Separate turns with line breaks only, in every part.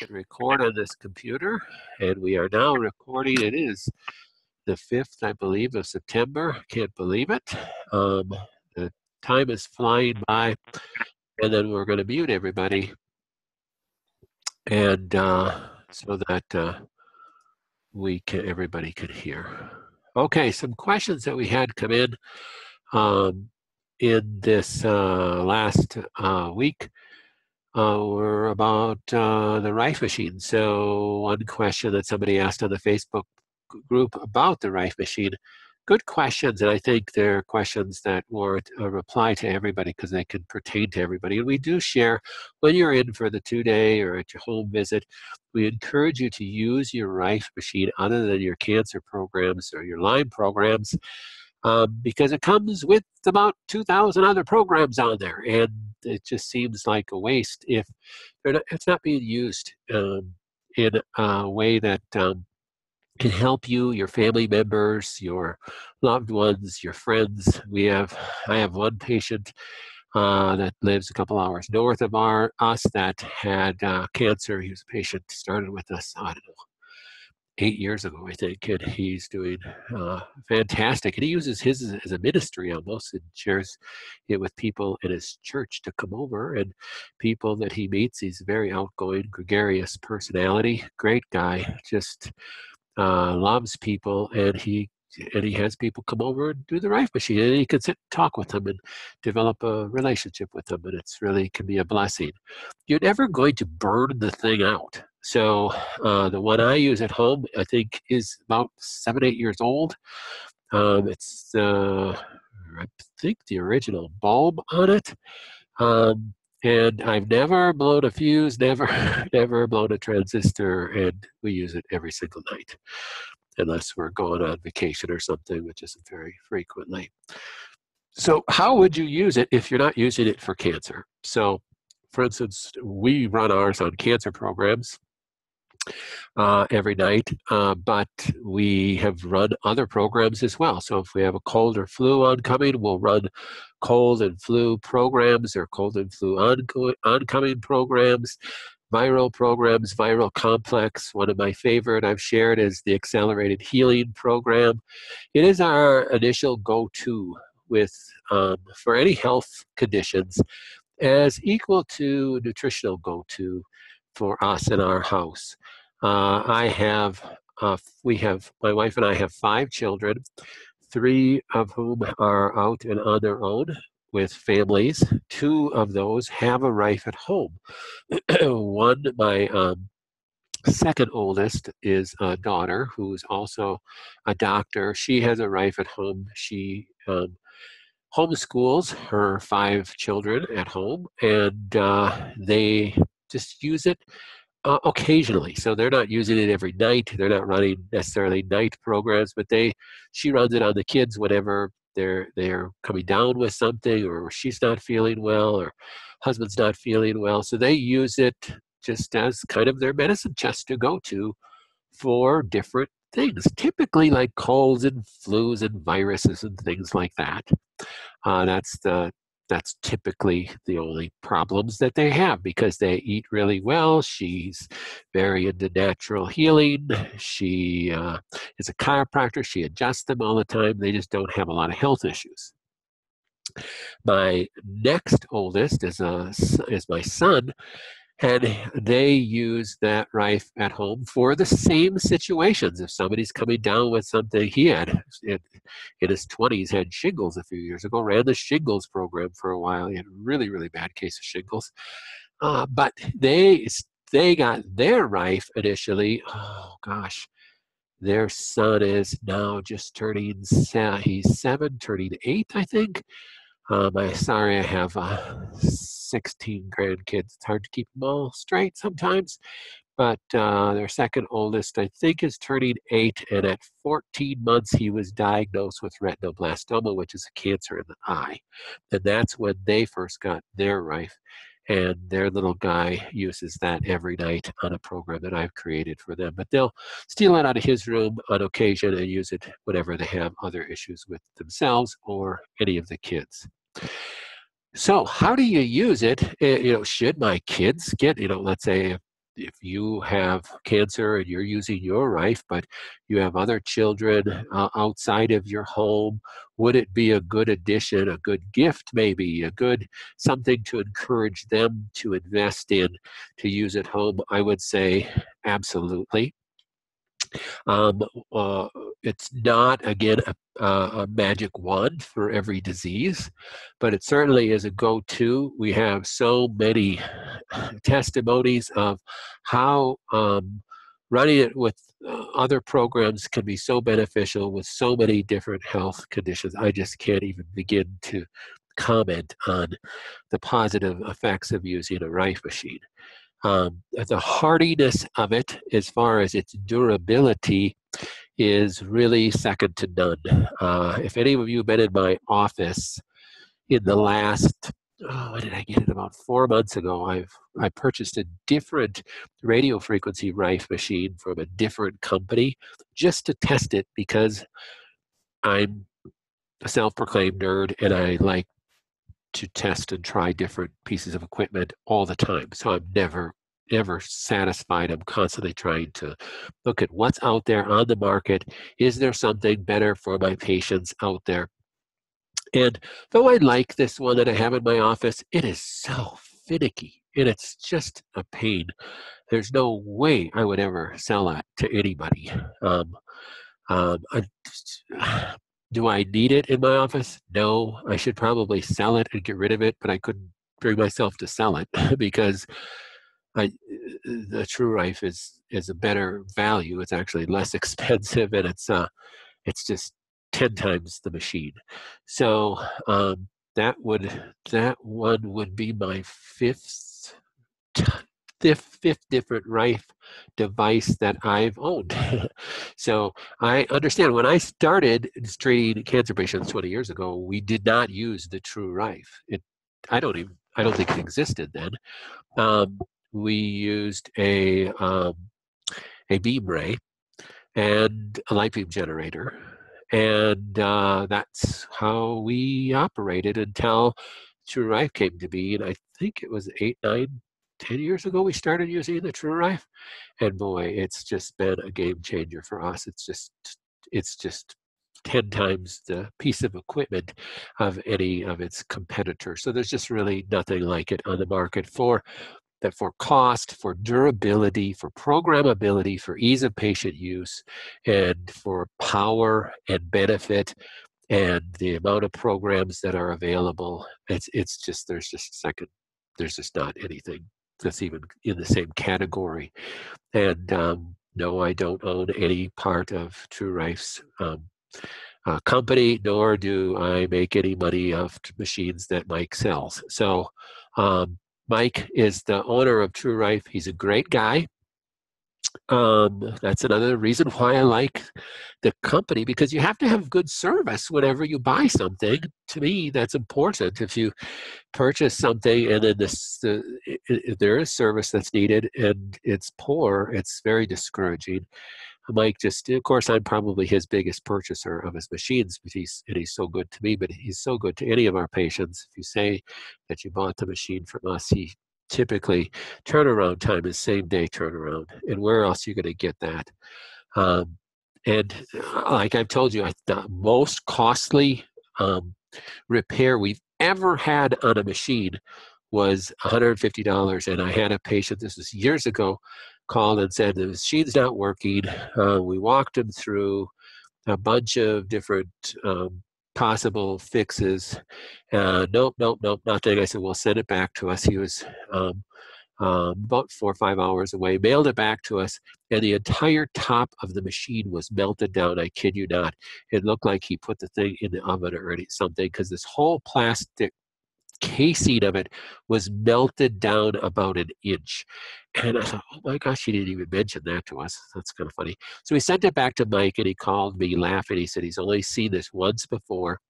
Record on this computer, and we are now recording. It is the 5th, I believe, of September. Can't believe it. The time is flying by, and then we're going to mute everybody, and so that everybody can hear. Okay, some questions that we had come in this last week. Were about the Rife machine. So one question that somebody asked on the Facebook group about the Rife machine, good questions, and I think they're questions that warrant a reply to everybody because they can pertain to everybody. And we do share, when you're in for the 2-day or at your home visit, we encourage you to use your Rife machine other than your cancer programs or your Lyme programs, because it comes with about 2,000 other programs on there, and it just seems like a waste if it's not being used in a way that can help you, your family members, your loved ones, your friends. I have one patient that lives a couple hours north of us that had cancer. He was a patient, started with us, I don't know, 8 years ago, I think, and he's doing fantastic. And he uses his as a ministry almost, and shares it with people in his church to come over and people that he meets. He's a very outgoing, gregarious personality, great guy, just loves people, and he has people come over and do the Rife machine, and he can sit and talk with them and develop a relationship with them, and it's really can be a blessing. You're never going to burn the thing out. So the one I use at home, I think, is about 7, 8 years old. It's I think the original bulb on it. And I've never blown a fuse, never blown a transistor, and we use it every single night, unless we're going on vacation or something, which isn't very frequently. So how would you use it if you're not using it for cancer? So, for instance, we run ours on cancer programs every night, but we have run other programs as well. So if we have a cold or flu oncoming, we'll run cold and flu programs or cold and flu oncoming programs, viral programs, viral complex. One of my favorite I've shared is the accelerated healing program. It is our initial go-to with for any health conditions, as equal to nutritional go-to for us in our house. My wife and I have 5 children, 3 of whom are out and on their own with families. 2 of those have a Rife at home. My second oldest is a daughter who's also a doctor. She has a Rife at home. She homeschools her 5 children at home, and they just use it occasionally. So they're not using it every night. They're not running necessarily night programs, but she runs it on the kids whenever they're coming down with something, or she's not feeling well, or husband's not feeling well. So they use it just as kind of their medicine chest to go to for different things, typically like colds and flus and viruses and things like that. That's typically the only problems that they have, because they eat really well. She's very into natural healing. She is a chiropractor. She adjusts them all the time. They just don't have a lot of health issues. My next oldest is my son, and they use that Rife at home for the same situations. If somebody's coming down with something, he had in his 20s had shingles a few years ago, ran the shingles program for a while. He had a really, really bad case of shingles. But they got their Rife initially. Oh gosh, their son is now just he's 7, turning 8, I think. I have 16 grandkids. It's hard to keep them all straight sometimes. But their second oldest, I think, is turning 8. And at 14 months, he was diagnosed with retinoblastoma, which is a cancer in the eye. And that's when they first got their Rife. And their little guy uses that every night on a program that I've created for them. But they'll steal it out of his room on occasion and use it whenever they have other issues with themselves or any of the kids. So how do you use it? Should my kids get, let's say if you have cancer and you're using your Rife, but you have other children outside of your home, would it be a good addition, a good gift maybe, a good something to encourage them to invest in, to use at home? I would say absolutely. Um, uh, it's not, again, a magic wand for every disease, but it certainly is a go-to. We have so many testimonies of how running it with other programs can be so beneficial with so many different health conditions. I just can't even begin to comment on the positive effects of using a Rife machine. The hardiness of it, as far as its durability, is really second to none. If any of you have been in my office in the last, when did I get it? About 4 months ago, I purchased a different radio frequency Rife machine from a different company just to test it, because I'm a self-proclaimed nerd and I like to test and try different pieces of equipment all the time. So I'm never satisfied. I'm constantly trying to look at what's out there on the market. Is there something better for my patients out there? And though I like this one that I have in my office, it is so finicky and it's just a pain. There's no way I would ever sell that to anybody. I, do I need it in my office? No. I should probably sell it and get rid of it, but I couldn't bring myself to sell it because the True Rife is a better value. It's actually less expensive, and it's just 10 times the machine. So that one would be my fifth different Rife device that I've owned. So I understand when I started treating cancer patients 20 years ago, we did not use the True Rife. I don't think it existed then. We used a beam ray and a light beam generator, and that's how we operated until True Rife came to be. And I think it was 8, 9, 10 years ago we started using the True Rife, and boy, it's just been a game changer for us. It's just 10 times the piece of equipment of any of its competitors. So there's just really nothing like it on the market for cost, for durability, for programmability, for ease of patient use, and for power and benefit, and the amount of programs that are available. It's just there's just not anything that's even in the same category. And no, I don't own any part of True Rife's company, nor do I make any money off machines that Mike sells. So Mike is the owner of True Rife. He's a great guy. That's another reason why I like the company, because you have to have good service whenever you buy something. To me, that's important. If you purchase something and then if there is service that's needed and it's poor, it's very discouraging. Mike of course, I'm probably his biggest purchaser of his machines, but he's so good to me, but he's so good to any of our patients. If you say that you bought the machine from us, he typically turnaround time is same day turnaround. And where else are you going to get that? And like I've told you, the most costly repair we've ever had on a machine was $150. And I had a patient, this was years ago, called and said the machine's not working. We walked him through a bunch of different possible fixes. Nope, nothing. I said, well, send it back to us. He was about 4 or 5 hours away, mailed it back to us, and the entire top of the machine was melted down. I kid you not. It looked like he put the thing in the oven or something, because this whole plastic casing of it was melted down about an inch. And I thought, oh my gosh, he didn't even mention that to us. That's kind of funny. So we sent it back to Mike, and he called me laughing. He said he's only seen this once before.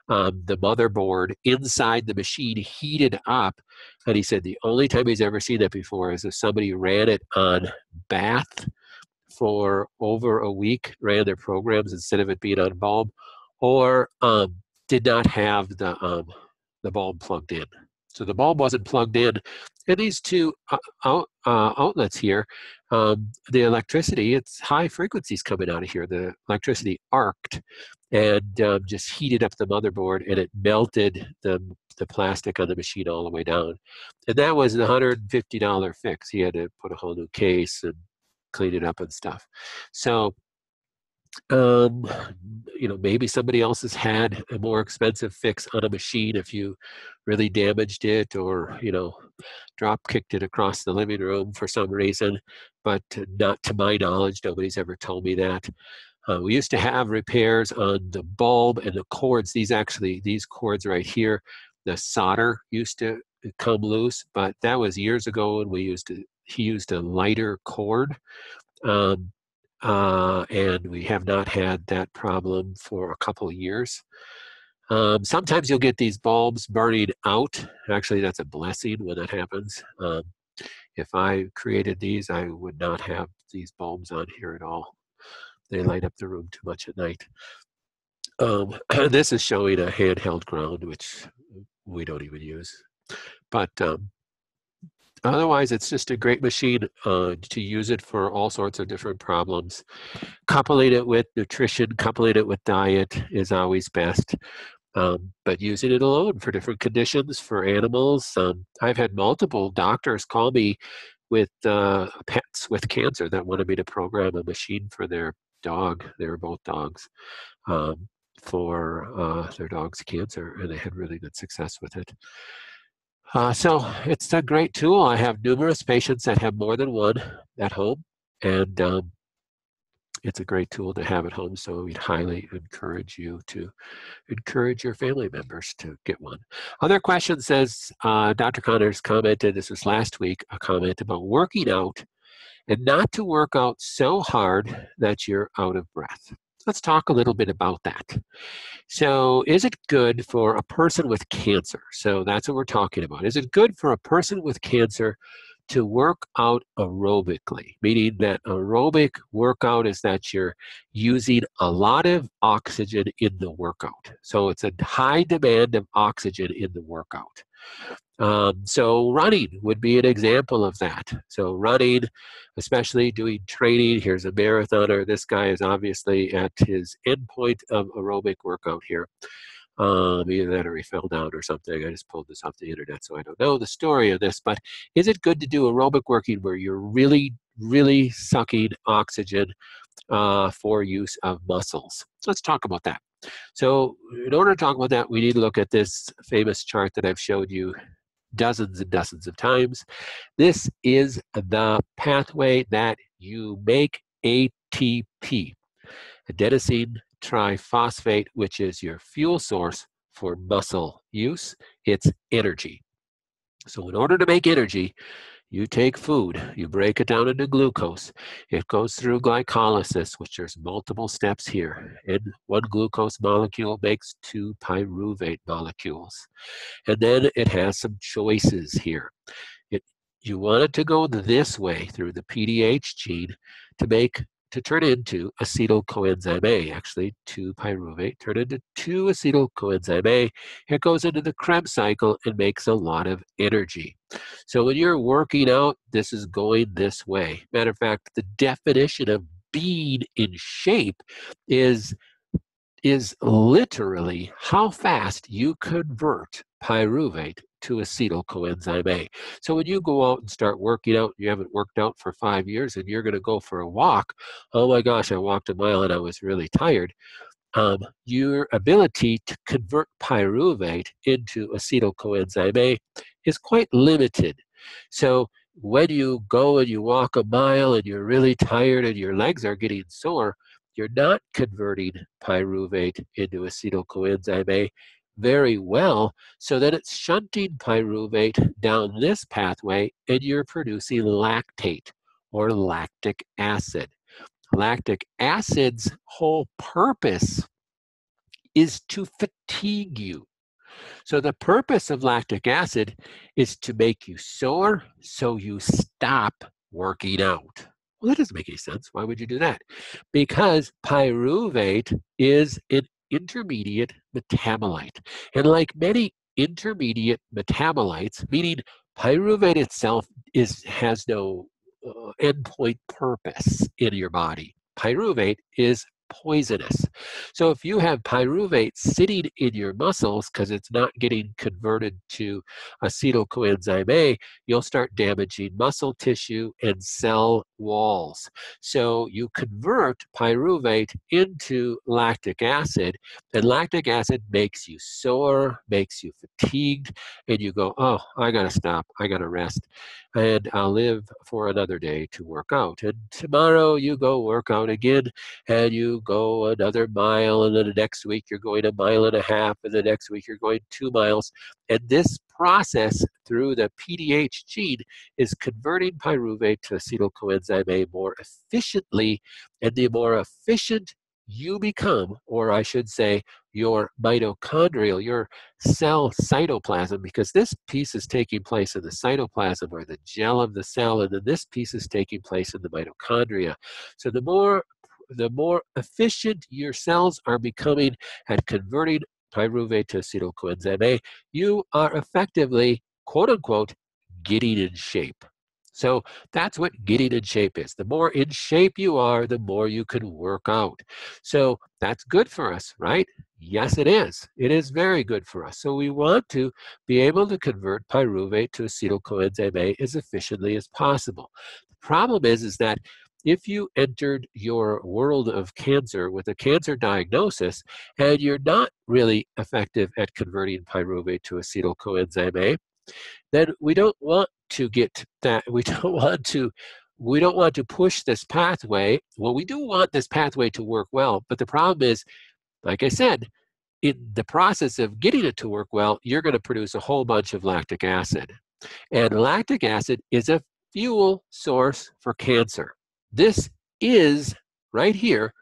The motherboard inside the machine heated up, and he said the only time he's ever seen that before is if somebody ran it on bath for over a week, ran their programs instead of it being on bulb, or did not have the bulb plugged in. So the bulb wasn't plugged in, And these two outlets here, the electricity, it's high frequencies coming out of here. The electricity arced and just heated up the motherboard, and it melted the plastic on the machine all the way down. And that was a $150 fix. He had to put a whole new case and clean it up and stuff. So um, maybe somebody else has had a more expensive fix on a machine if you really damaged it, or drop kicked it across the living room for some reason, but not to my knowledge. Nobody's ever told me that. We used to have repairs on the bulb and the cords. These cords right here, the solder used to come loose, but that was years ago, and he used a lighter cord. Um, and we have not had that problem for a couple of years. Sometimes you'll get these bulbs burning out. Actually, that's a blessing when that happens. If I created these, I would not have these bulbs on here at all. They light up the room too much at night. This is showing a handheld ground, which we don't even use. But otherwise, it's just a great machine to use it for all sorts of different problems. Coupling it with nutrition, coupling it with diet is always best. But using it alone for different conditions, for animals. I've had multiple doctors call me with pets with cancer that wanted me to program a machine for their dog. They were both dogs, for their dog's cancer, and they had really good success with it. So it's a great tool. I have numerous patients that have more than one at home, and it's a great tool to have at home. So we'd highly encourage you to encourage your family members to get one. Other question says, Dr. Connors commented, this was last week, a comment about working out and not to work out so hard that you're out of breath. Let's talk a little bit about that. So is it good for a person with cancer? So that's what we're talking about. Is it good for a person with cancer to work out aerobically? Meaning that aerobic workout is that you're using a lot of oxygen in the workout. So it's a high demand of oxygen in the workout. So running would be an example of that. So running, especially doing training. Here's a marathoner. This guy is obviously at his end point of aerobic workout here. Either that or he fell down or something. I just pulled this off the internet, so I don't know the story of this. But is it good to do aerobic working where you're really, really sucking oxygen for use of muscles? Let's talk about that. So in order to talk about that, we need to look at this famous chart that I've showed you dozens and dozens of times. This is the pathway that you make ATP, adenosine triphosphate, which is your fuel source for muscle use. It's energy. So in order to make energy, you take food, you break it down into glucose. It goes through glycolysis, which there's multiple steps here. And one glucose molecule makes 2 pyruvate molecules. And then it has some choices here. You want it to go this way through the PDH gene to turn into acetyl coenzyme A. Actually, 2 pyruvate turn into 2 acetyl coenzyme A. It goes into the Krebs cycle and makes a lot of energy. So when you're working out, this is going this way. Matter of fact, the definition of being in shape is literally how fast you convert pyruvate to acetyl coenzyme A. So when you go out and start working out, you haven't worked out for 5 years and you're going to go for a walk, oh my gosh, I walked a mile and I was really tired. Your ability to convert pyruvate into acetyl coenzyme A is quite limited. So when you go and you walk a mile and you're really tired and your legs are getting sore, you're not converting pyruvate into acetyl coenzyme A very well, so that it's shunting pyruvate down this pathway and you're producing lactate or lactic acid. Lactic acid's whole purpose is to fatigue you. So the purpose of lactic acid is to make you sore so you stop working out. Well, that doesn't make any sense. Why would you do that? Because pyruvate is an intermediate metabolite. And like many intermediate metabolites, meaning Pyruvate itself has no endpoint purpose in your body. Pyruvate is poisonous. So if you have pyruvate sitting in your muscles because it's not getting converted to acetyl coenzyme A, you'll start damaging muscle tissue and cell walls. So you convert pyruvate into lactic acid, and lactic acid makes you sore, makes you fatigued, and you go, oh, I gotta stop, I gotta rest, and I'll live for another day to work out. And tomorrow you go work out again, and you go another mile, and then the next week you're going 1.5 miles, and the next week you're going 2 miles. And this process through the PDH gene is converting pyruvate to acetyl coenzyme A more efficiently, and the more efficient you become, or I should say your mitochondrial, your cell cytoplasm, because this piece is taking place in the cytoplasm or the gel of the cell, and then this piece is taking place in the mitochondria. So the more efficient your cells are becoming at converting pyruvate to acetyl coenzyme A, you are effectively, quote unquote, getting in shape. So that's what getting in shape is. The more in shape you are, the more you can work out. So that's good for us, right? Yes, it is. It is very good for us. So we want to be able to convert pyruvate to acetyl coenzyme A as efficiently as possible. The problem is that if you entered your world of cancer with a cancer diagnosis and you're not really effective at converting pyruvate to acetyl coenzyme A, then we don't want to get that. We don't want to push this pathway. Well, we do want this pathway to work well, but the problem is, like I said, in the process of getting it to work well, you're going to produce a whole bunch of lactic acid. And lactic acid is a fuel source for cancer. This is, right here,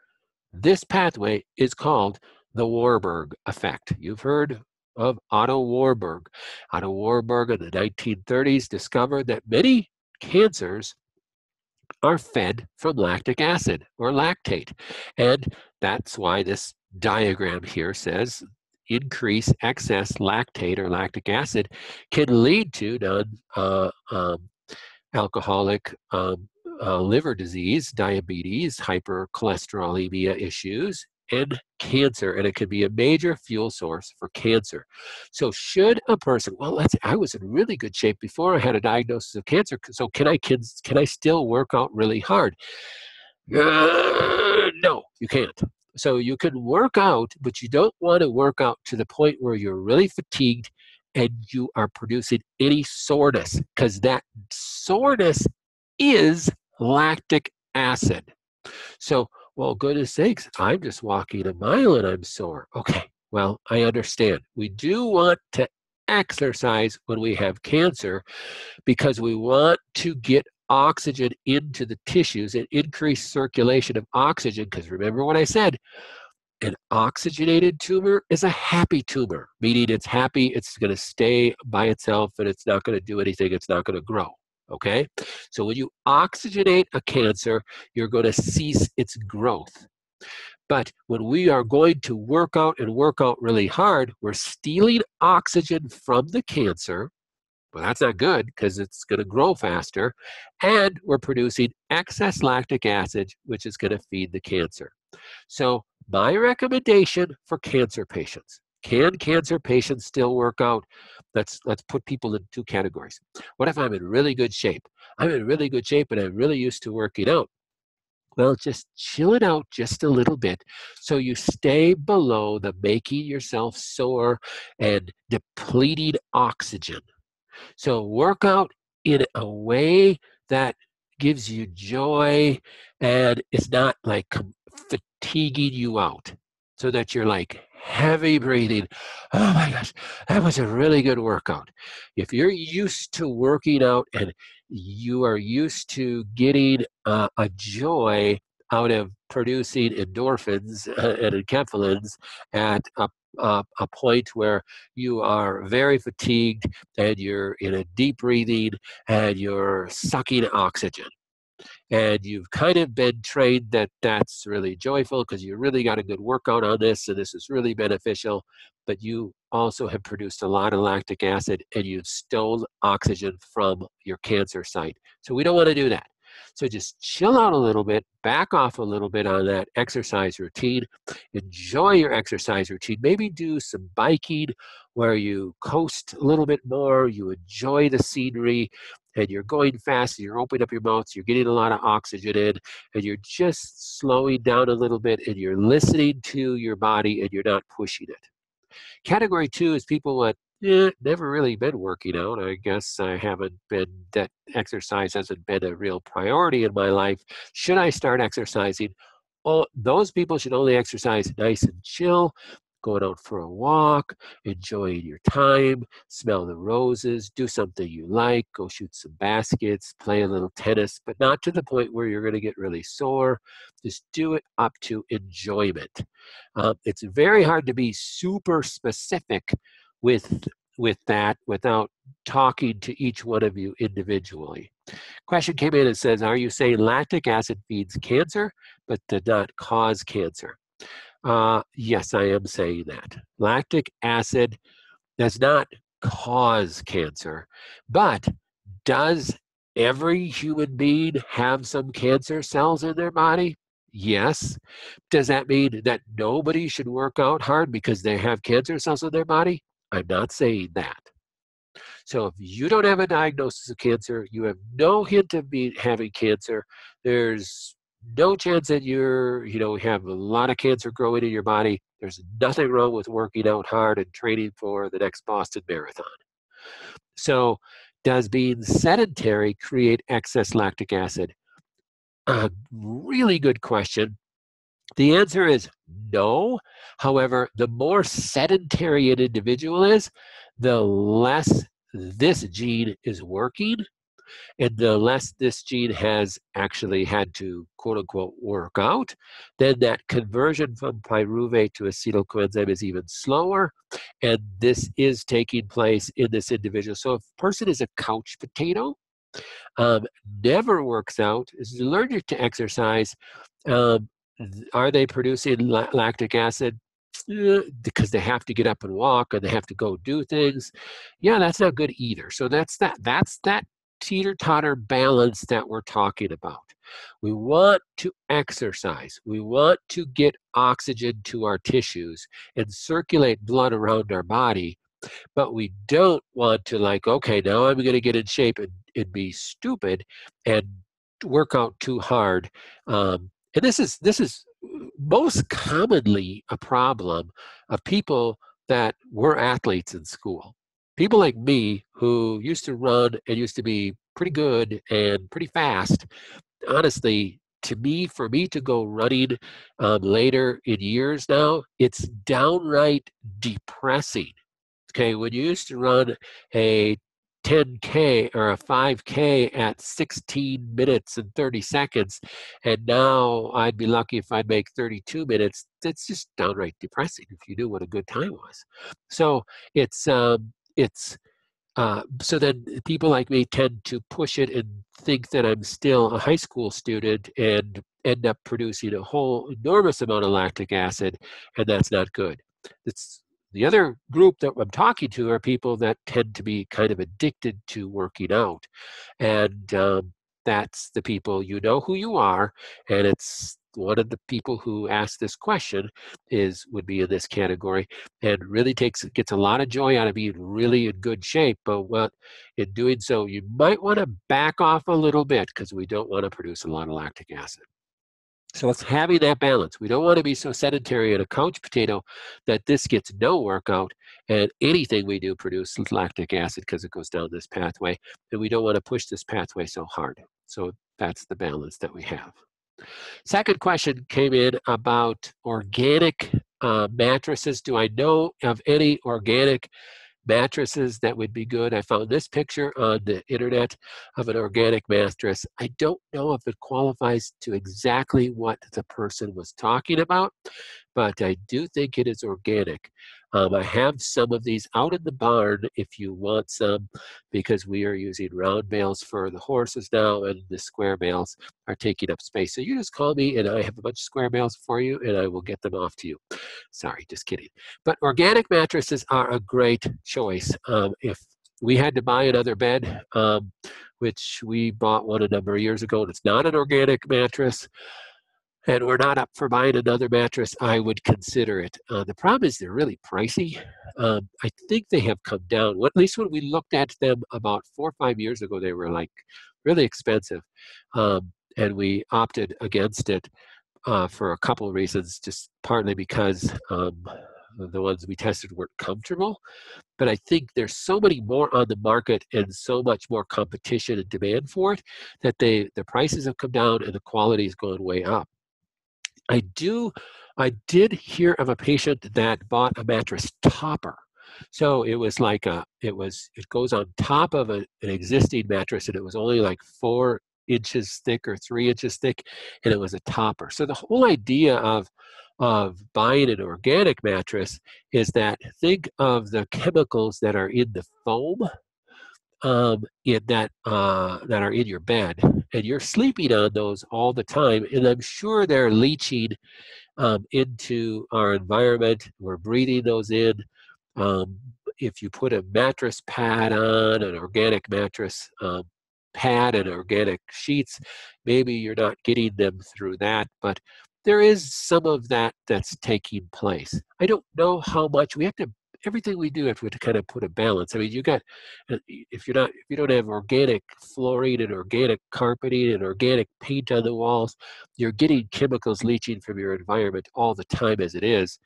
this pathway is called the Warburg effect. You've heard of Otto Warburg. Otto Warburg in the 1930s discovered that many cancers are fed from lactic acid or lactate. And that's why this diagram here says increased excess lactate or lactic acid can lead to alcoholic liver disease, diabetes, hypercholesterolemia issues, and cancer, and it can be a major fuel source for cancer. So should a person, well, I was in really good shape before I had a diagnosis of cancer, so can I still work out really hard? No, you can't. So you can work out, but you don't want to work out to the point where you're really fatigued and you are producing any soreness, because that soreness is lactic acid. So, well, goodness sakes, I'm just walking 1 mile and I'm sore. Okay, well, I understand. We do want to exercise when we have cancer because we want to get oxygen into the tissues and increase circulation of oxygen, because remember what I said, an oxygenated tumor is a happy tumor, meaning it's happy, it's going to stay by itself, and it's not going to do anything, it's not going to grow. Okay? So when you oxygenate a cancer, you're going to cease its growth. But when we are going to work out and work out really hard, we're stealing oxygen from the cancer. Well, that's not good because it's going to grow faster. And we're producing excess lactic acid, which is going to feed the cancer. So my recommendation for cancer patients, can cancer patients still work out? Let's put people in 2 categories. What if I'm in really good shape? I'm in really good shape and I'm really used to working out. Well, just chill it out just a little bit so you stay below the making yourself sore and depleting oxygen. So work out in a way that gives you joy and it's not like fatiguing you out, so that you're like heavy breathing. Oh my gosh, that was a really good workout. If you're used to working out and you are used to getting a joy out of producing endorphins and enkephalins at a point where you are very fatigued and you're in a deep breathing and you're sucking oxygen. And you've kind of been trained that that's really joyful because you really got a good workout on this and this is really beneficial, but you also have produced a lot of lactic acid and you've stolen oxygen from your cancer site. So we don't want to do that. So just chill out a little bit, back off a little bit on that exercise routine, enjoy your exercise routine, maybe do some biking where you coast a little bit more, you enjoy the scenery, and you're going fast, and you're opening up your mouth, you're getting a lot of oxygen in, and you're just slowing down a little bit, and you're listening to your body, and you're not pushing it. Category 2 is people that never really been working out. I guess I haven't been, that exercise hasn't been a real priority in my life. Should I start exercising? Oh, those people should only exercise nice and chill, going out for a walk, enjoying your time, smell the roses, do something you like, go shoot some baskets, play a little tennis, but not to the point where you're going to get really sore. Just do it up to enjoyment. It's very hard to be super specific with that without talking to each one of you individually. Question came in and says, are you saying lactic acid feeds cancer but did not cause cancer? Yes, I am saying that. Lactic acid does not cause cancer, but does every human being have some cancer cells in their body? Yes. Does that mean that nobody should work out hard because they have cancer cells in their body? I'm not saying that. So if you don't have a diagnosis of cancer, you have no hint of having cancer, there's no chance that you have a lot of cancer growing in your body, there's nothing wrong with working out hard and training for the next Boston Marathon. So does being sedentary create excess lactic acid? A really good question. The answer is no. However, the more sedentary an individual is, the less this gene is working, and the less this gene has actually had to, quote unquote, work out, then that conversion from pyruvate to acetyl coenzyme is even slower, and this is taking place in this individual. So if a person is a couch potato, never works out, is allergic to exercise, um, are they producing lactic acid? Because they have to get up and walk and they have to go do things. Yeah, that's not good either. So that's that teeter-totter balance that we're talking about. We want to exercise. We want to get oxygen to our tissues and circulate blood around our body, but we don't want to, like, okay, now I'm going to get in shape and be stupid and work out too hard. And this is most commonly a problem of people that were athletes in school. People like me who used to run and used to be pretty good and pretty fast. Honestly, to me, for me to go running later in years now, it's downright depressing. Okay, when you used to run a 10K or a 5K at 16 minutes and 30 seconds, and now I'd be lucky if I'd make 32 minutes, that's just downright depressing if you knew what a good time was. So so then people like me tend to push it and think that I'm still a high school student and end up producing a whole enormous amount of lactic acid, and that's not good. It's the other group that I'm talking to are people that tend to be kind of addicted to working out. And that's the people, you know who you are, and it's one of the people who asked this question would be in this category and really gets a lot of joy out of being really in good shape. But in doing so, you might want to back off a little bit because we don't want to produce a lot of lactic acid. So it's having that balance. We don't want to be so sedentary and a couch potato that this gets no workout and anything we do produces lactic acid because it goes down this pathway, and we don't want to push this pathway so hard. So that's the balance that we have. Second question came in about organic mattresses. Do I know of any organic mattresses that would be good? I found this picture on the internet of an organic mattress. I don't know if it qualifies to exactly what the person was talking about, but I do think it is organic. I have some of these out in the barn if you want some, because we are using round bales for the horses now, and the square bales are taking up space. So you just call me, and I have a bunch of square bales for you, and I will get them off to you. Sorry, just kidding. But organic mattresses are a great choice. If we had to buy another bed, which we bought one a number of years ago, and it's not an organic mattress, and we're not up for buying another mattress, I would consider it. The problem is they're really pricey. I think they have come down. At least when we looked at them about 4 or 5 years ago, they were like really expensive. And we opted against it for a couple of reasons, just partly because the ones we tested weren't comfortable. But I think there's so many more on the market and so much more competition and demand for it that the prices have come down and the quality has gone way up. I did hear of a patient that bought a mattress topper. So it was like it goes on top of an existing mattress, and it was only like 4 inches thick or 3 inches thick, and it was a topper. So the whole idea of buying an organic mattress is that think of the chemicals that are in the foam that are in your bed, and you're sleeping on those all the time, and I'm sure they're leaching into our environment. We're breathing those in. Um, if you put a mattress pad on, an organic mattress pad and organic sheets, maybe you're not getting them through that, but there is some of that that's taking place. I don't know how much. We have to, everything we do, have to kind of put a balance. I mean, you got, if you don't have organic flooring and organic carpeting and organic paint on the walls, you're getting chemicals leaching from your environment all the time as it is.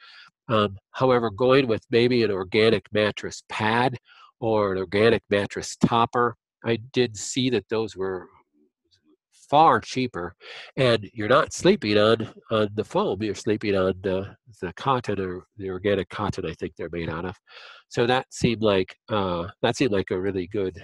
However, going with maybe an organic mattress pad or an organic mattress topper, I did see that those were far cheaper, and you're not sleeping on the foam. You're sleeping on the cotton, or the organic cotton I think they're made out of. So that seemed like a really good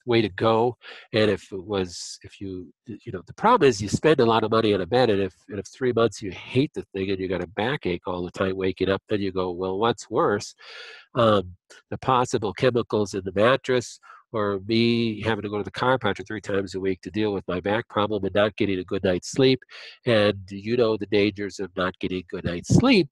way to go. And if you know, the problem is you spend a lot of money on a bed, and if 3 months you hate the thing and you got a backache all the time waking up, then you go, well, what's worse, the possible chemicals in the mattress, or me having to go to the chiropractor 3 times a week to deal with my back problem and not getting a good night's sleep. And you know, the dangers of not getting a good night's sleep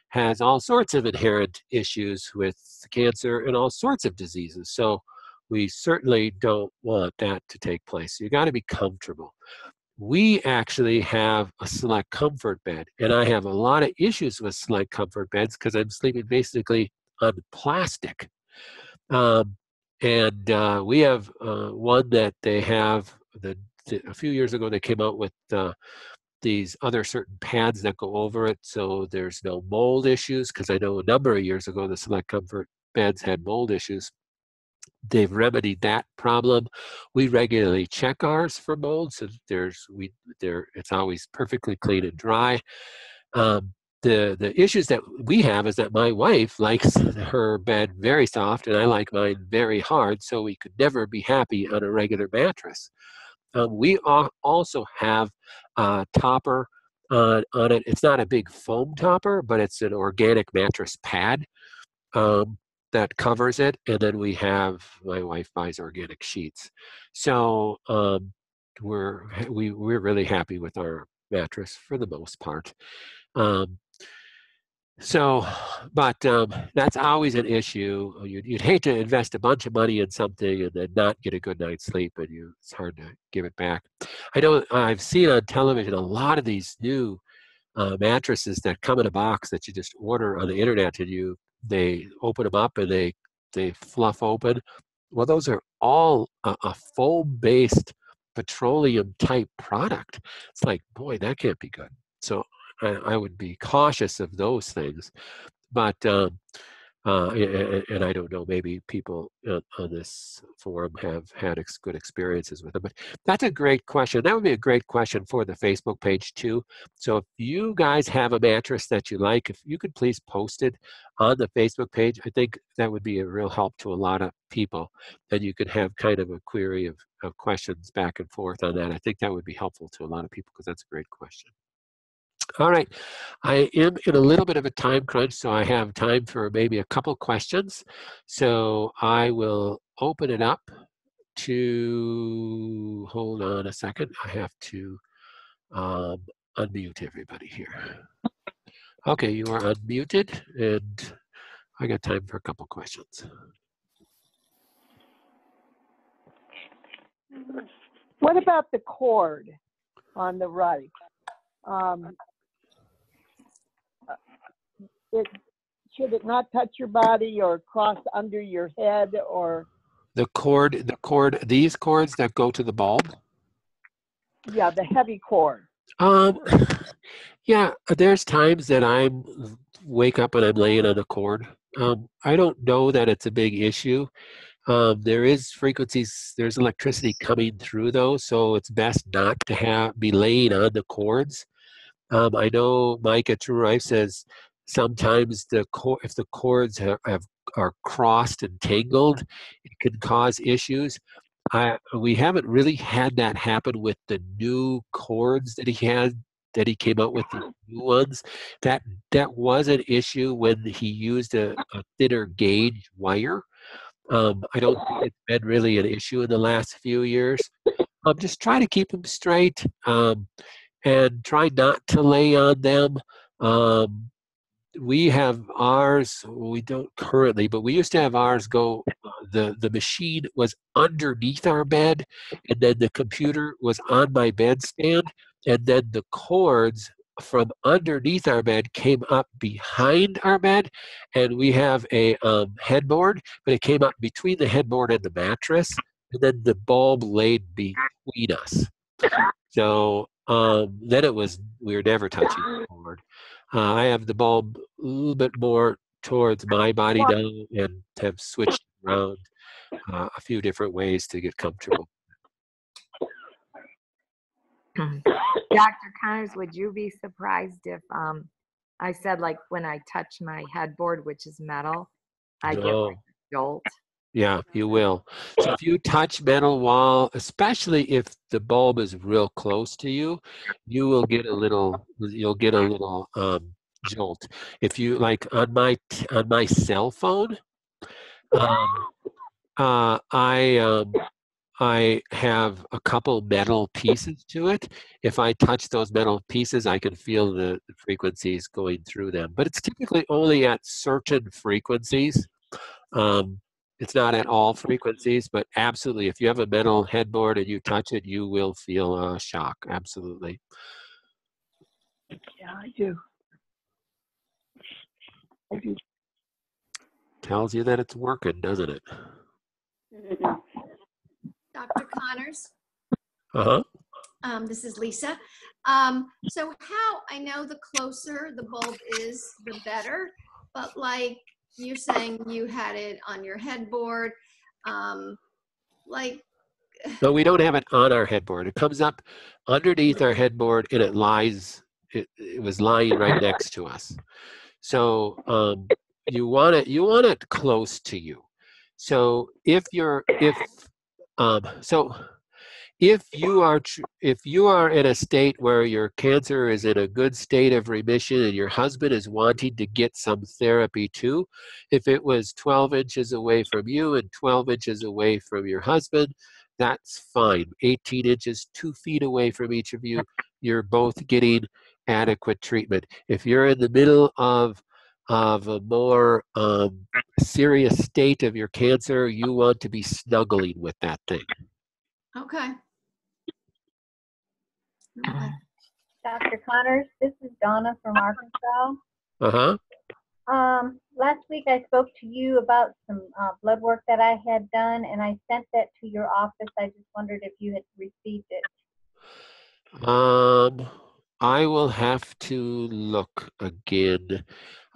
has all sorts of inherent issues with cancer and all sorts of diseases. So we certainly don't want that to take place. You got to be comfortable. We actually have a select comfort bed, and I have a lot of issues with select comfort beds because I'm sleeping basically on plastic. Um, and we have one that they have, a few years ago they came out with these other certain pads that go over it, so there's no mold issues, because I know a number of years ago the select comfort beds had mold issues. They've remedied that problem. We regularly check ours for mold, so it's always perfectly clean and dry. Um, the issues that we have is that my wife likes her bed very soft, and I like mine very hard, so we could never be happy on a regular mattress. We also have a topper on it. It's not a big foam topper, but it's an organic mattress pad um, that covers it. And then my wife buys organic sheets. So we're really happy with our mattress for the most part. Um, so, but that's always an issue. You'd hate to invest a bunch of money in something and then not get a good night's sleep, and it's hard to give it back. I know I've seen on television a lot of these new mattresses that come in a box that you just order on the internet, and they open them up and they fluff open. Well, those are all a foam-based petroleum type product. It's like, boy, that can't be good. So I would be cautious of those things. But and I don't know, maybe people on this forum have had good experiences with it. But that's a great question. That would be a great question for the Facebook page too. So if you guys have a mattress that you like, if you could please post it on the Facebook page, I think that would be a real help to a lot of people. And you could have kind of a query of questions back and forth on that. I think that would be helpful to a lot of people, because that's a great question. All right. I am in a little bit of a time crunch, so I have time for maybe a couple questions. So I will open it up to, hold on a second. I have to unmute everybody here. Okay, you are unmuted, and I got time for a couple questions.
What about the cord on the right? Should it not touch your body or cross under your head, or?
The cord, these cords that go to the bulb?
Yeah, the heavy cord.
Yeah, there's times that I wake up and I'm laying on a cord. I don't know that it's a big issue. There is frequencies, there's electricity coming through those, so it's best not to be laying on the cords. I know Mike at True Rife says sometimes if the cords are crossed and tangled, it can cause issues. We haven't really had that happen with the new cords that he came out with, the new ones. That was an issue when he used a thinner gauge wire. I don't think it's been really an issue in the last few years. Just try to keep them straight, and try not to lay on them. We have ours, we don't currently, but we used to have ours go, the machine was underneath our bed, and then the computer was on my bedstand, and then the cords from underneath our bed came up behind our bed, and we have a headboard, but it came up between the headboard and the mattress, and then the bulb laid between us. So then we were never touching the cord. I have the bulb a little bit more towards my body now, and have switched around a few different ways to get comfortable.
Dr. Connors, would you be surprised if I said, like, when I touch my headboard, which is metal, I get like a jolt?
Yeah, you will. So if you touch metal wall, especially if the bulb is real close to you, you'll get a little jolt. If you, like, on my cell phone, I have a couple metal pieces to it. If I touch those metal pieces, I can feel the frequencies going through them. But it's typically only at certain frequencies. It's not at all frequencies, but absolutely, if you have a metal headboard and you touch it, you will feel a shock. Absolutely.
Yeah, I do.
Tells you that it's working, doesn't it?
Dr. Connors?
Uh-huh.
This is Lisa. So I know the closer the bulb is, the better, but like you're saying you had it on your headboard, like...
No, we don't have it on our headboard. It comes up underneath our headboard, and it was lying right next to us. So you want it close to you. So if you are in a state where your cancer is in a good state of remission and your husband is wanting to get some therapy too, if it was 12 inches away from you and 12 inches away from your husband, that's fine. 18 inches, 2 feet away from each of you, you're both getting adequate treatment. If you're in the middle of a more serious state of your cancer, you want to be snuggling with that thing.
Okay.
Dr. Connors, this is Donna from Arkansas.
Uh-huh.
Last week I spoke to you about some blood work that I had done, and I sent that to your office. I just wondered if you had received it.
I will have to look again.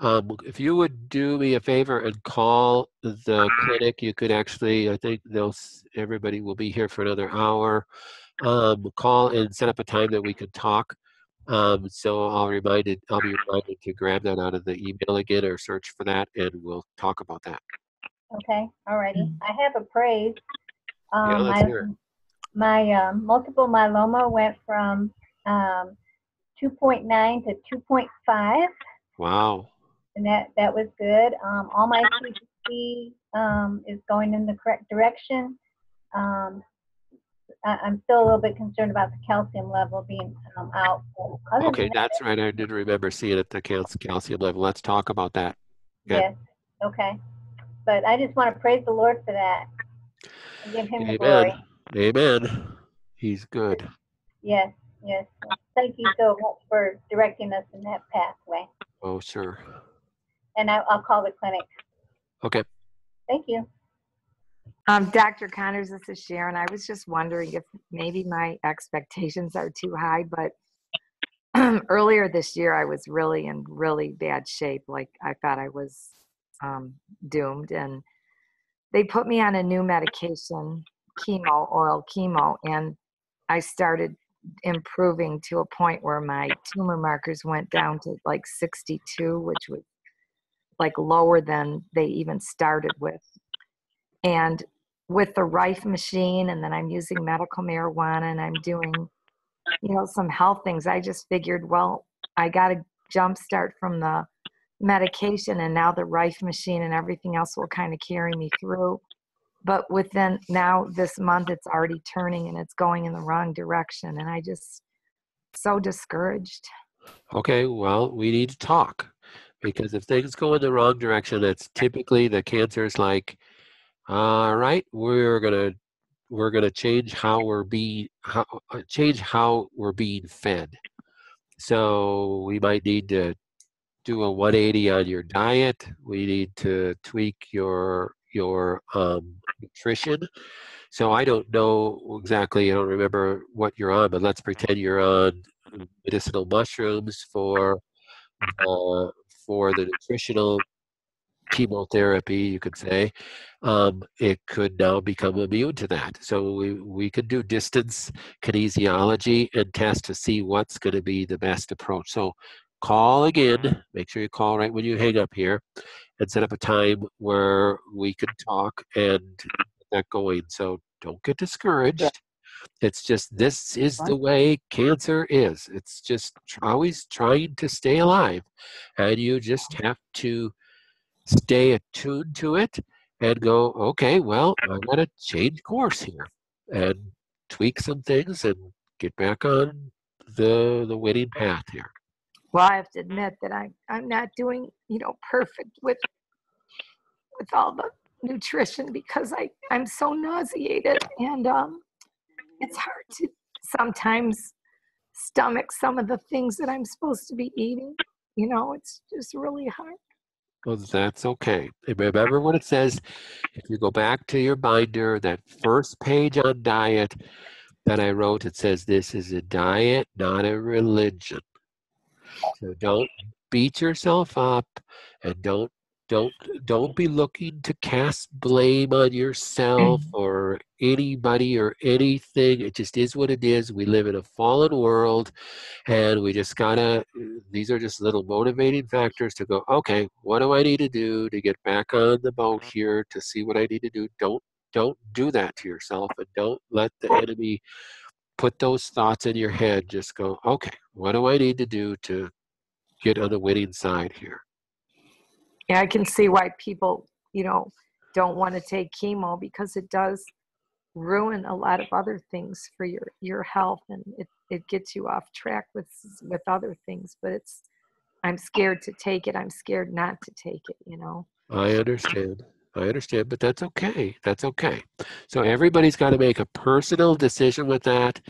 If you would do me a favor and call the clinic, you could actually, I think everybody will be here for another hour. Call and set up a time that we can talk. So I'll be reminded to grab that out of the email again or search for that, and we'll talk about that.
Okay, alrighty. I have a praise.
Yeah, let's hear it.
My multiple myeloma went from 2.9 to 2.5,
Wow.
and that was good. All my CBC is going in the correct direction. I'm still a little bit concerned about the calcium level being out. Other
Okay,
than that,
that's right. I didn't remember seeing it, the calcium level. Let's talk about that. Okay.
yes, okay. But I just want to praise the Lord for that and give him the
Amen.
glory.
Amen. He's good.
Yes, yes. Thank you so much for directing us in that pathway.
Oh, sure.
And I'll call the clinic.
Okay.
Thank you.
Dr. Connors, this is Sharon. I was just wondering if maybe my expectations are too high, but earlier this year I was really in really bad shape. Like I thought I was doomed, and they put me on a new medication, oral chemo, and I started improving to a point where my tumor markers went down to like 62, which was like lower than they even started with. And with the Rife machine, and then I'm using medical marijuana, and I'm doing, some health things. I just figured, well, I got to jumpstart from the medication, and now the Rife machine and everything else will kind of carry me through. But within now this month, it's already turning and it's going in the wrong direction. And I just so discouraged.
Okay, well, we need to talk because if things go in the wrong direction, that's typically the cancer is like, all right, we're gonna change how we're being fed. So we might need to do a 180 on your diet. We need to tweak your nutrition. So I don't know exactly. I don't remember what you're on, but let's pretend you're on medicinal mushrooms for the nutritional chemotherapy, you could say. It could now become immune to that. So we could do distance kinesiology and test to see what's going to be the best approach. So call again, make sure you call right when you hang up here, and set up a time where we can talk and get that going. So don't get discouraged. It's just this is the way cancer is. It's just always trying to stay alive. And you just have to stay attuned to it and go, okay, well, I'm going to change course here and tweak some things and get back on the winning path here.
Well, I have to admit that I'm not doing, perfect with all the nutrition because I'm so nauseated, and it's hard to sometimes stomach some of the things that I'm supposed to be eating. It's just really hard.
Well, that's okay. And remember what it says. If you go back to your binder, that first page on diet that I wrote, it says this is a diet, not a religion. So don't beat yourself up, and don't be looking to cast blame on yourself or anybody or anything. It just is what it is. We live in a fallen world, and we just gotta, these are just little motivating factors to go, okay, what do I need to do to get back on the boat here to see what I need to do? Don't do that to yourself, and don't let the enemy put those thoughts in your head. Just go, okay, what do I need to do to get on the winning side here?
Yeah, I can see why people, don't want to take chemo because it does ruin a lot of other things for your health, and it gets you off track with other things. But I'm scared to take it. I'm scared not to take it.
I understand, but that's okay. That's okay. So everybody's got to make a personal decision with that.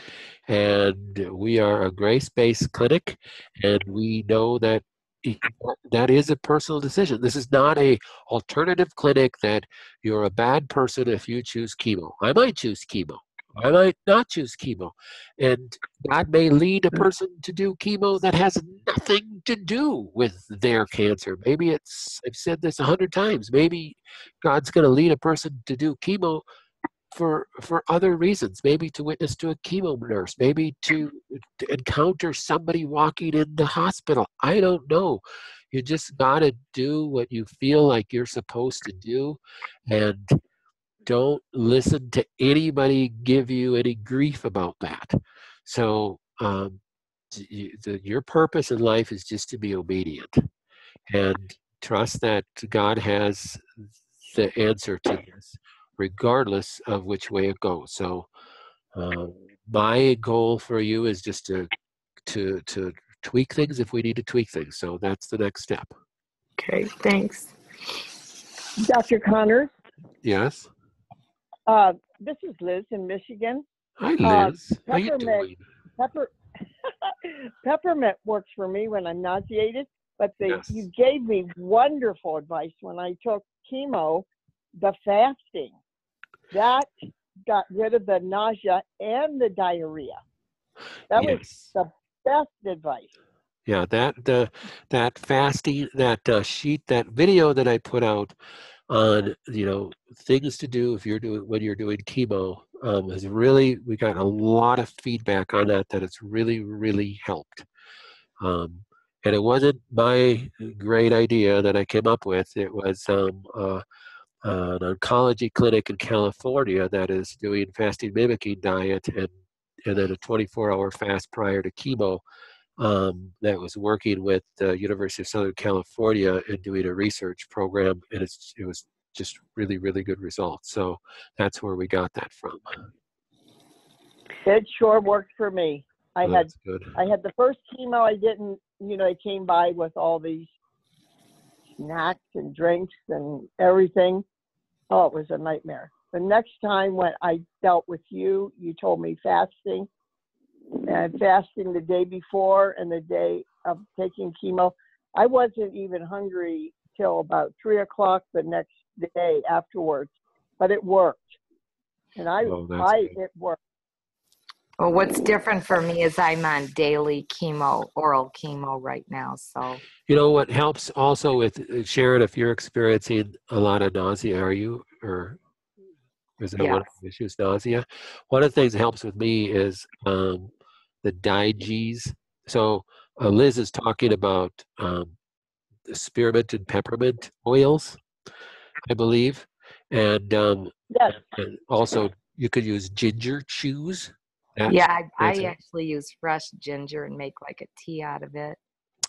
And we are a grace-based clinic, and we know that that is a personal decision. This is not a alternative clinic that you're a bad person if you choose chemo. I might choose chemo. I might not choose chemo. And God may lead a person to do chemo that has nothing to do with their cancer. Maybe I've said this 100 times, maybe God's going to lead a person to do chemo for other reasons, maybe to witness to a chemo nurse, maybe to encounter somebody walking in the hospital. I don't know. You just got to do what you feel like you're supposed to do, and don't listen to anybody give you any grief about that. So your purpose in life is just to be obedient and trust that God has the answer to this, regardless of which way it goes. So my goal for you is just to tweak things if we need to tweak things. So that's the next step.
Okay, thanks.
Dr. Connors,
Yes.
this is Liz in Michigan.
Hi, Liz. How you doing?
Peppermint works for me when I'm nauseated, but
Yes.
you gave me wonderful advice when I took chemo, the fasting. That got rid of the nausea and the diarrhea. That was
Yes.
the best advice.
Yeah, that fasting, that sheet, that video that I put out on things to do if you're doing when you're doing chemo has really, we got a lot of feedback on that it's really helped. And it wasn't my great idea that I came up with. It was an oncology clinic in California that is doing fasting mimicking diet and then a 24-hour fast prior to chemo. That was working with the University of Southern California and doing a research program, and it was just really good results. So that's where we got that from.
It sure worked for me.
That's good.
I had the first chemo. I didn't, I came by with all these snacks and drinks and everything. Oh, it was a nightmare. The next time when I dealt with you, you told me fasting. And fasting the day before and the day of taking chemo. I wasn't even hungry till about 3 o'clock the next day afterwards, but it worked. And it worked.
Well, what's different for me is I'm on daily oral chemo right now. So
what helps also with Sharon, if you're experiencing a lot of nausea, are you, or is that one of the issues, nausea? One of the things that helps with me is the digees. So Liz is talking about the spearmint and peppermint oils, I believe, and
Yes.
and also you could use ginger chews.
I actually use fresh ginger and make like a tea out of it.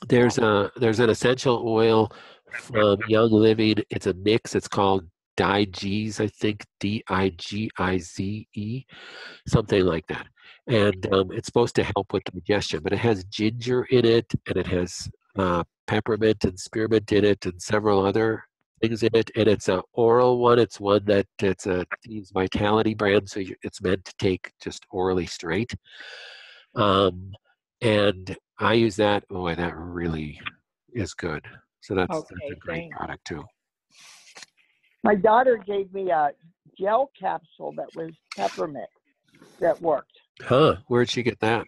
There's an essential oil from Young Living. It's a mix. It's called Digize, I think, Digize, something like that. And it's supposed to help with digestion, but it has ginger in it, and it has peppermint and spearmint in it, and several other things in it. And it's an oral one. It's one that it's a Team's Vitality brand, so it's meant to take just orally straight. And I use that. Boy, that really is good. So that's a great product too.
My daughter gave me a gel capsule that was peppermint that worked.
Huh? Where'd she get that?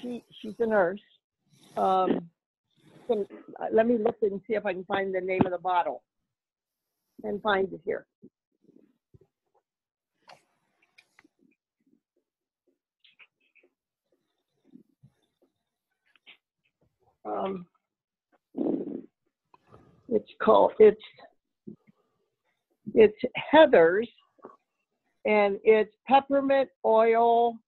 She's a nurse. Let me look and see if I can find the name of the bottle and find it here. It's Heather's, and it's peppermint oil,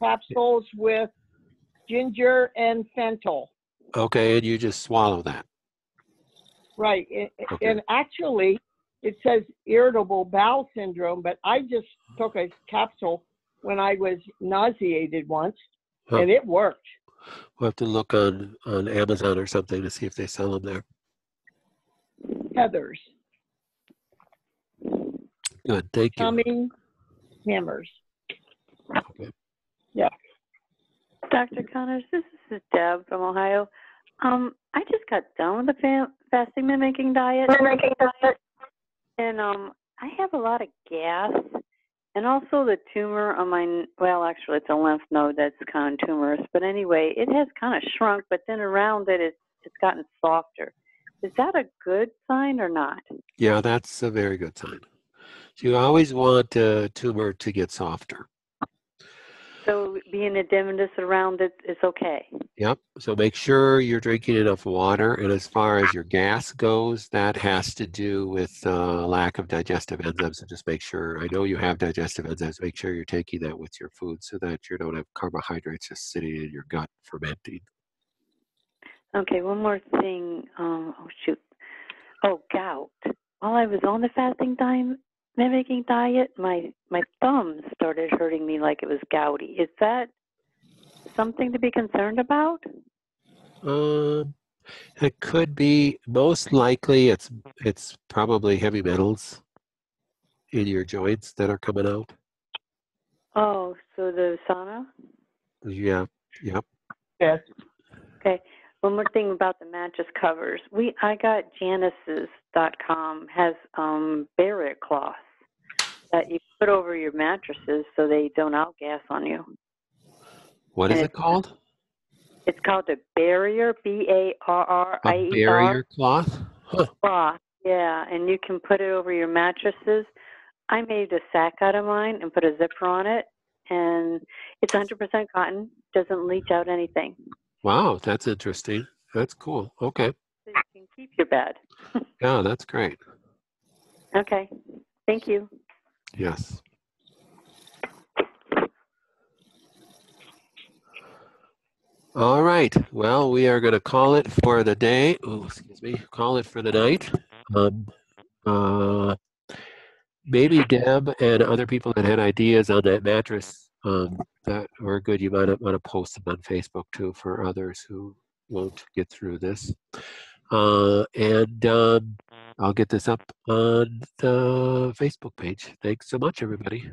capsules with ginger and fentanyl.
Okay, and you just swallow that.
Right,
Okay.
and actually it says irritable bowel syndrome, but I just took a capsule when I was nauseated once, and it worked.
We'll have to look on Amazon or something to see if they sell them there.
Heather's.
Good, thank you.
Humming Hammers.
Okay.
Yeah.
Dr. Connors, this is Deb from Ohio. I just got done with the fasting mimicking diet. And I have a lot of gas. And also the tumor on my, well, actually it's a lymph node that's kind of tumorous. But anyway, it has kind of shrunk, but then around it, it's gotten softer. Is that a good sign or not?
Yeah, that's a very good sign. So you always want a tumor to get softer.
So So being edematous around it is okay.
Yep. So make sure you're drinking enough water. And as far as your gas goes, that has to do with lack of digestive enzymes. So just make sure, I know you have digestive enzymes, make sure you're taking that with your food so that you don't have carbohydrates just sitting in your gut fermenting.
Okay, one more thing. Oh, shoot. Oh, gout. While I was on the fasting mimicking diet, my thumb started hurting me like it was gouty. Is that something to be concerned about?
It could be, most likely it's probably heavy metals in your joints that are coming out.
Oh, so the sauna?
Yeah, yep.
Yes.
Okay. One more thing about the mattress covers. I got Janice's.com has barrier cloths that you put over your mattresses so they don't outgas on you.
What is it called?
It's called a barrier, Barrier.
A barrier cloth? Huh.
Cloth. Yeah, and you can put it over your mattresses. I made a sack out of mine and put a zipper on it, and it's 100% cotton. Doesn't leach out anything.
Wow, that's interesting. That's cool. Okay.
So you can keep your bed.
Yeah, that's great.
Okay. Thank you.
Yes. All right. Well, we are going to call it for the day. Oh, excuse me. Call it for the night. Maybe Deb and other people that had ideas on that mattress that were good, you might want to post them on Facebook too for others who won't get through this. And I'll get this up on the Facebook page. Thanks so much, everybody.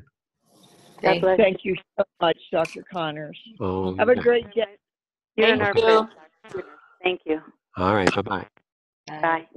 God bless.
Thank you so much, Dr. Connors.
Oh,
Have a great day.
You and
Thank
our
you.
friends. Thank you.
All right. Bye-bye.
Bye.